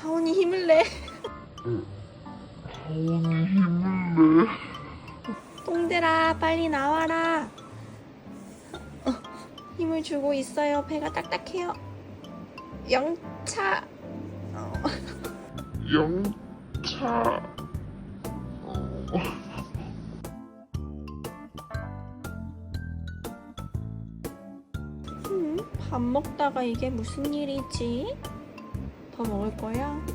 하온이 힘을 내. 하온이 힘을 내. 똥들아 빨리 나와라. 힘을 주고 있어요. 배가 딱딱해요. 영차. 영차. 밥 먹다가 이게 무슨 일이지? 더 먹을 거야?